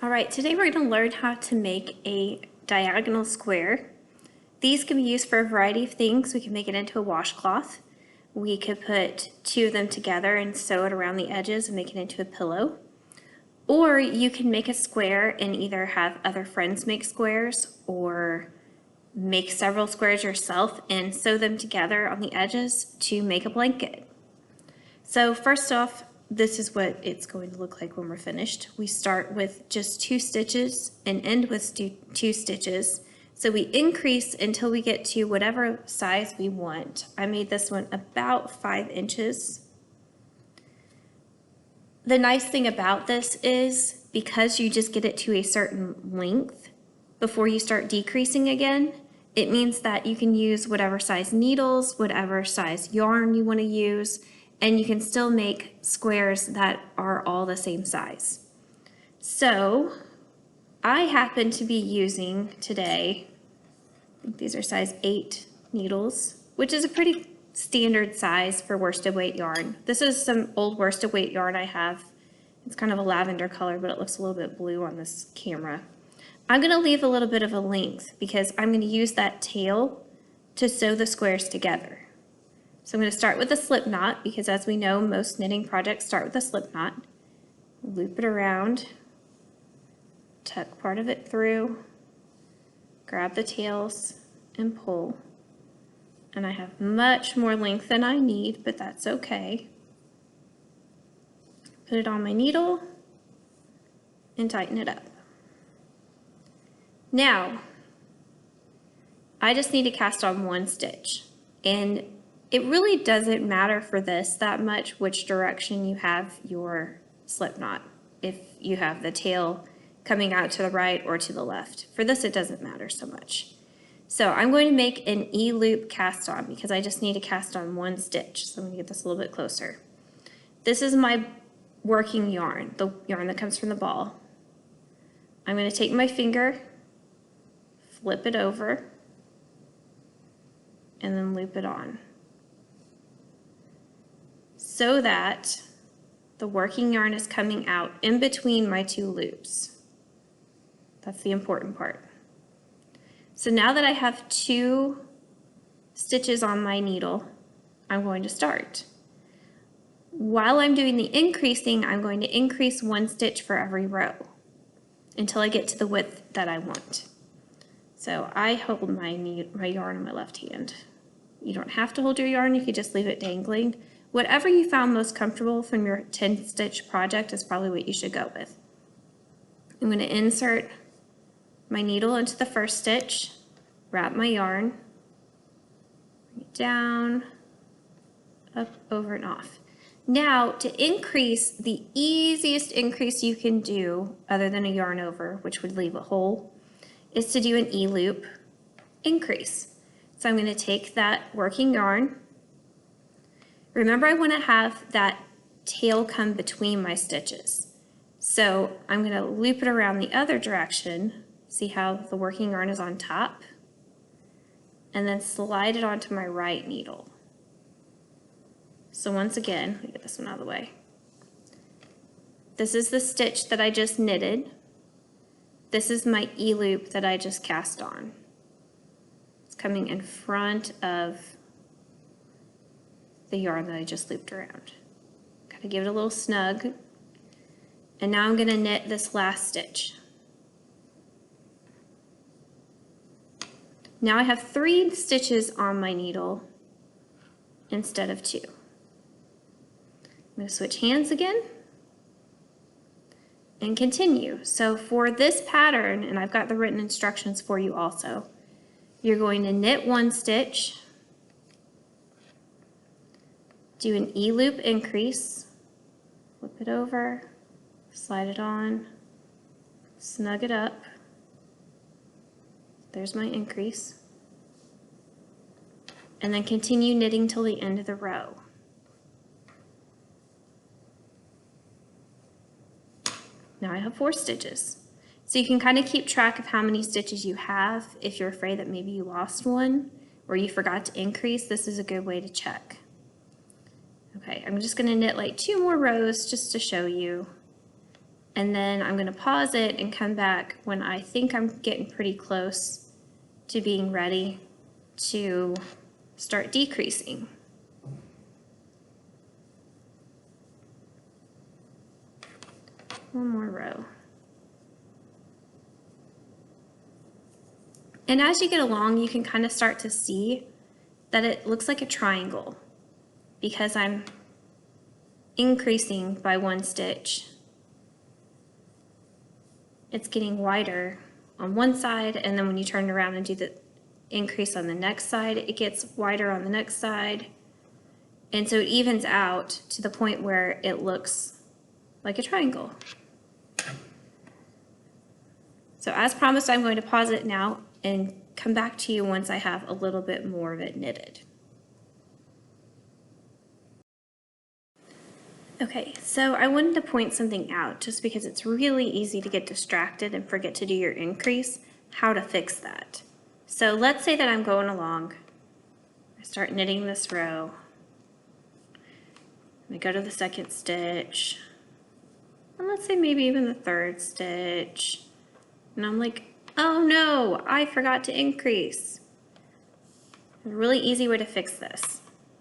All right, today we're going to learn how to make a diagonal square. These can be used for a variety of things. We can make it into a washcloth. We could put two of them together and sew it around the edges and make it into a pillow. Or you can make a square and either have other friends make squares or make several squares yourself and sew them together on the edges to make a blanket. So first off, this is what it's going to look like when we're finished. We start with just 2 stitches and end with 2 stitches. So we increase until we get to whatever size we want. I made this one about 5 inches. The nice thing about this is because you just get it to a certain length before you start decreasing again, it means that you can use whatever size needles, whatever size yarn you want to use, and you can still make squares that are all the same size. So I happen to be using today, I think these are size 8 needles, which is a pretty standard size for worsted weight yarn. This is some old worsted weight yarn I have. It's kind of a lavender color, but it looks a little bit blue on this camera. I'm going to leave a little bit of a length because I'm going to use that tail to sew the squares together. So I'm going to start with a slip knot because, as we know, most knitting projects start with a slip knot. Loop it around, tuck part of it through, grab the tails and pull. And I have much more length than I need, but that's okay. Put it on my needle and tighten it up. Now, I just need to cast on 1 stitch, and it really doesn't matter for this that much which direction you have your slip knot, if you have the tail coming out to the right or to the left. For this, it doesn't matter so much. So I'm going to make an E-loop cast on because I just need to cast on 1 stitch. So I'm going to get this a little bit closer. This is my working yarn, the yarn that comes from the ball. I'm going to take my finger, flip it over, and then loop it on, so that the working yarn is coming out in between my 2 loops. That's the important part. So now that I have 2 stitches on my needle, I'm going to start. While I'm doing the increasing, I'm going to increase 1 stitch for every row until I get to the width that I want. So I hold my yarn in my left hand. You don't have to hold your yarn, you could just leave it dangling. Whatever you found most comfortable from your 10-stitch project is probably what you should go with. I'm going to insert my needle into the first stitch, wrap my yarn, bring it down, up, over, and off. Now, to increase, the easiest increase you can do, other than a yarn over, which would leave a hole, is to do an E-loop increase. So I'm going to take that working yarn. Remember, I want to have that tail come between my stitches. So I'm going to loop it around the other direction. See how the working yarn is on top? And then slide it onto my right needle. So once again, let me get this one out of the way. This is the stitch that I just knitted. This is my E-loop that I just cast on. It's coming in front of the yarn that I just looped around. Gotta give it a little snug. And now I'm gonna knit this last stitch. Now I have 3 stitches on my needle instead of 2. I'm gonna switch hands again and continue. So for this pattern, and I've got the written instructions for you also, you're going to knit 1 stitch, do an E-loop increase, flip it over, slide it on, snug it up. There's my increase. And then continue knitting till the end of the row. Now I have 4 stitches. So you can kind of keep track of how many stitches you have. If you're afraid that maybe you lost one or you forgot to increase, this is a good way to check. Okay, I'm just going to knit like 2 more rows just to show you. And then I'm going to pause it and come back when I think I'm getting pretty close to being ready to start decreasing. One more row. And as you get along, you can kind of start to see that it looks like a triangle because I'm increasing by 1 stitch. It's getting wider on one side, and then when you turn around and do the increase on the next side, it gets wider on the next side. And so it evens out to the point where it looks like a triangle. So as promised, I'm going to pause it now and come back to you once I have a little bit more of it knitted. Okay, so I wanted to point something out just because it's really easy to get distracted and forget to do your increase, how to fix that. So let's say that I'm going along, I start knitting this row, I go to the second stitch, and let's say maybe even the third stitch, and I'm like, oh no, I forgot to increase. A really easy way to fix this,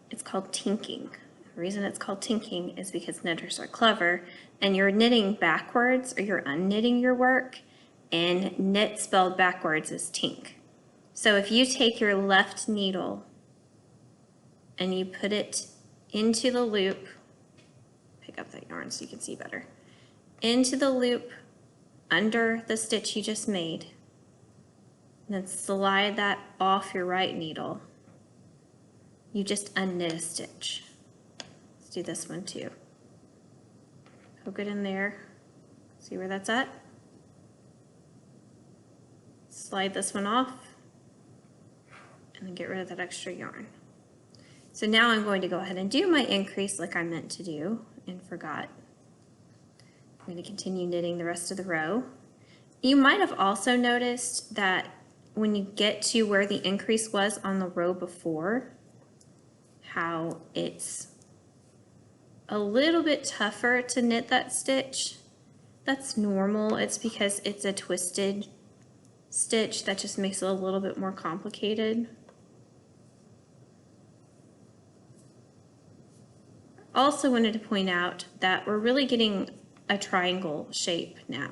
it's called tinking. The reason it's called tinking is because knitters are clever and you're knitting backwards or you're unknitting your work, and knit spelled backwards is tink. So if you take your left needle and you put it into the loop, pick up that yarn so you can see better, into the loop under the stitch you just made, and then slide that off your right needle, you just unknit a stitch. Let's do this one too. Poke it in there, see where that's at? Slide this one off, and then get rid of that extra yarn. So now I'm going to go ahead and do my increase like I meant to do and forgot. I'm going to continue knitting the rest of the row. You might have also noticed that when you get to where the increase was on the row before, how it's a little bit tougher to knit that stitch. That's normal. It's because it's a twisted stitch that just makes it a little bit more complicated. Also wanted to point out that we're really getting a triangle shape now.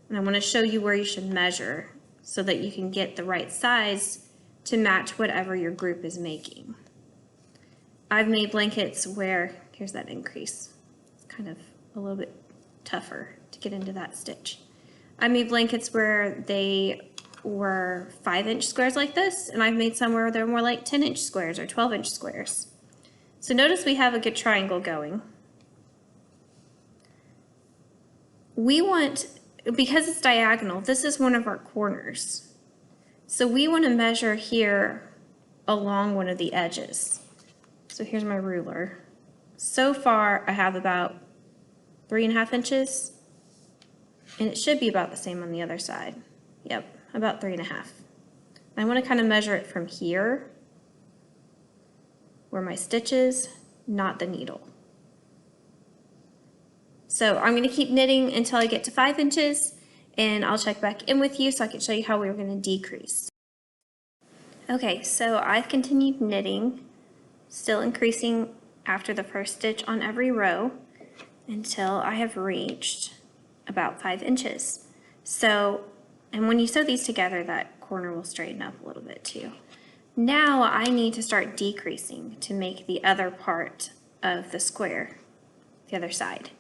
And I want to show you where you should measure so that you can get the right size to match whatever your group is making. I've made blankets where, here's that increase. It's kind of a little bit tougher to get into that stitch. I made blankets where they were 5-inch squares like this, and I've made some where they're more like 10-inch squares or 12-inch squares. So notice we have a good triangle going. We want, because it's diagonal, this is one of our corners. So we want to measure here along one of the edges. So here's my ruler. So far I have about 3.5 inches, and it should be about the same on the other side. Yep, about 3.5. I want to kind of measure it from here, where my stitch is, not the needle. So I'm going to keep knitting until I get to 5 inches, and I'll check back in with you so I can show you how we're going to decrease. Okay, so I've continued knitting, still increasing after the first stitch on every row until I have reached about 5 inches. So, and when you sew these together, that corner will straighten up a little bit too. Now I need to start decreasing to make the other part of the square, the other side.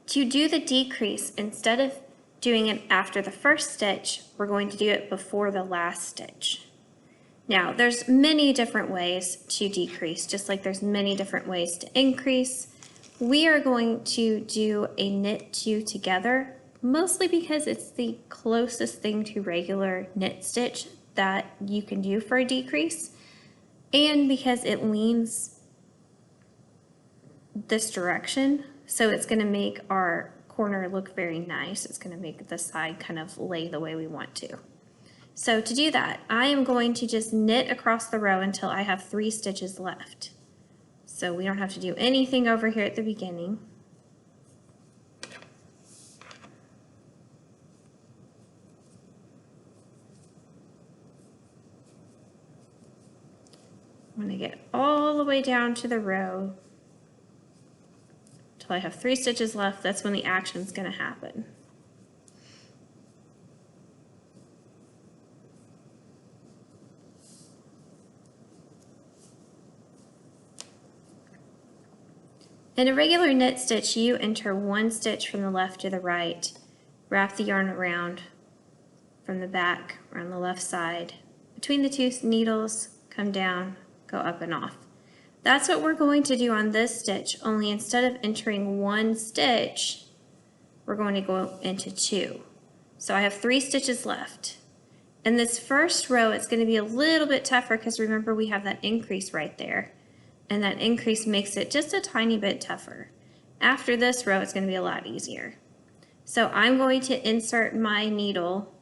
To do the decrease, instead of doing it after the first stitch, we're going to do it before the last stitch. Now, there's many different ways to decrease, just like there's many different ways to increase. We are going to do a knit two together, mostly because it's the closest thing to regular knit stitch that you can do for a decrease, and because it leans this direction, so it's going to make our corner look very nice. It's going to make the side kind of lay the way we want to. So to do that, I am going to just knit across the row until I have 3 stitches left. So we don't have to do anything over here at the beginning. I'm going to get all the way down to the row until I have 3 stitches left. That's when the action's going to happen. In a regular knit stitch, you enter 1 stitch from the left to the right, wrap the yarn around from the back or on the left side, between the 2 needles, come down, go up and off. That's what we're going to do on this stitch, only instead of entering 1 stitch, we're going to go into 2. So I have 3 stitches left. In this first row, it's going to be a little bit tougher because remember we have that increase right there. And that increase makes it just a tiny bit tougher. After this row, it's going to be a lot easier. So I'm going to insert my needle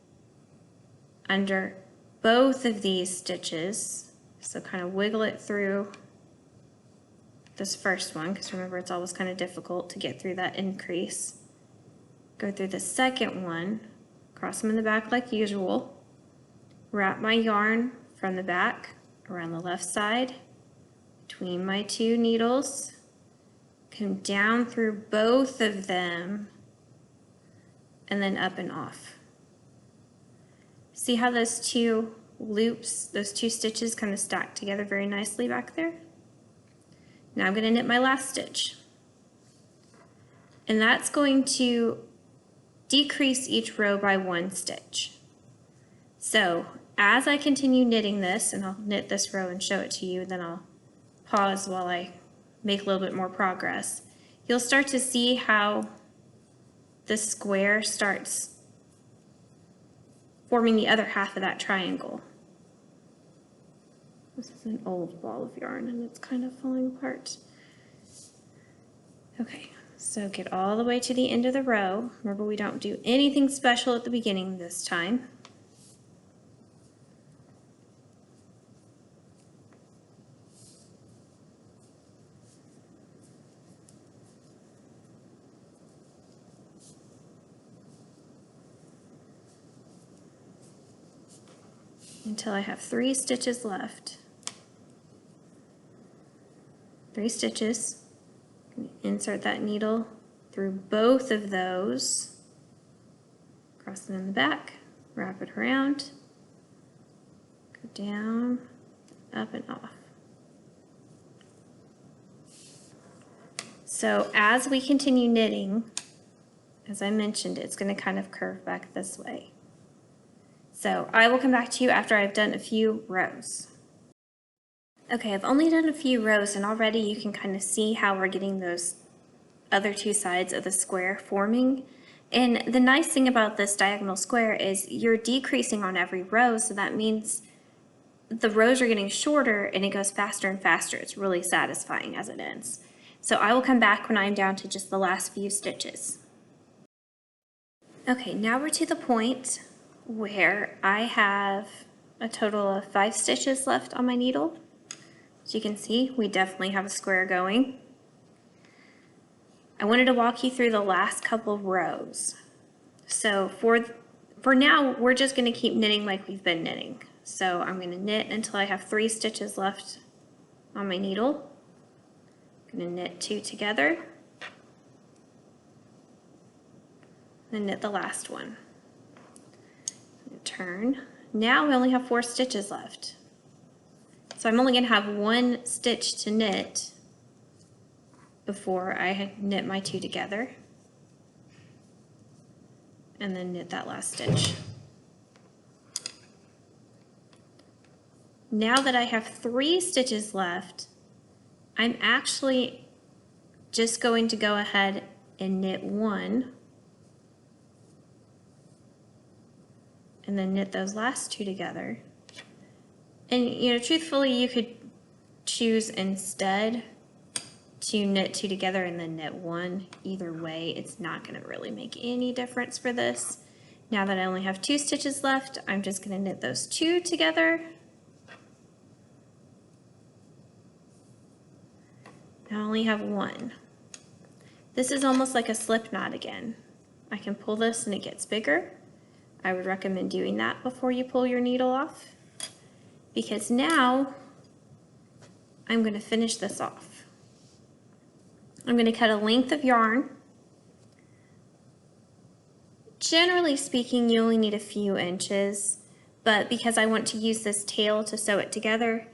under both of these stitches. So kind of wiggle it through this first one, because remember it's always kind of difficult to get through that increase. Go through the second one, cross them in the back like usual, wrap my yarn from the back around the left side, between my 2 needles, come down through both of them, and then up and off. See how those 2 loops, those 2 stitches kind of stack together very nicely back there? Now I'm going to knit my last stitch. And that's going to decrease each row by 1 stitch. So as I continue knitting this, and I'll knit this row and show it to you, then I'll pause while I make a little bit more progress, you'll start to see how the square starts forming the other half of that triangle. This is an old ball of yarn and it's kind of falling apart. Okay, so get all the way to the end of the row. Remember, we don't do anything special at the beginning this time. Until I have 3 stitches left. 3 stitches. Insert that needle through both of those. Cross them in the back, wrap it around, go down, up and off. So as we continue knitting, as I mentioned, it's going to kind of curve back this way. So I will come back to you after I've done a few rows. Okay, I've only done a few rows and already you can kind of see how we're getting those other 2 sides of the square forming. And the nice thing about this diagonal square is you're decreasing on every row, so that means the rows are getting shorter and it goes faster and faster. It's really satisfying as it ends. So I will come back when I'm down to just the last few stitches. Okay, now we're to the point where I have a total of 5 stitches left on my needle. As you can see, we definitely have a square going. I wanted to walk you through the last couple of rows. So for now, we're just going to keep knitting like we've been knitting. So I'm going to knit until I have 3 stitches left on my needle. I'm going to knit 2 together, then knit the last one. Turn. Now we only have 4 stitches left. So I'm only going to have 1 stitch to knit before I knit my 2 together. And then knit that last stitch. Now that I have 3 stitches left, I'm actually just going to go ahead and knit 1. And then knit those last 2 together. And truthfully, you could choose instead to knit 2 together and then knit 1. Either way, it's not going to really make any difference for this. Now that I only have 2 stitches left, I'm just going to knit those 2 together. Now I only have 1. This is almost like a slip knot again. I can pull this and it gets bigger. I would recommend doing that before you pull your needle off, because now I'm going to finish this off. I'm going to cut a length of yarn. Generally speaking, you only need a few inches, but because I want to use this tail to sew it together,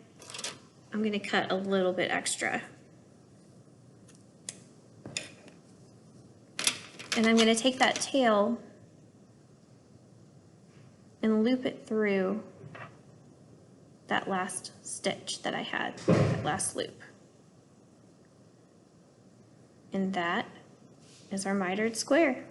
I'm going to cut a little bit extra. And I'm going to take that tail and loop it through that last stitch that I had, that last loop. And that is our mitered square.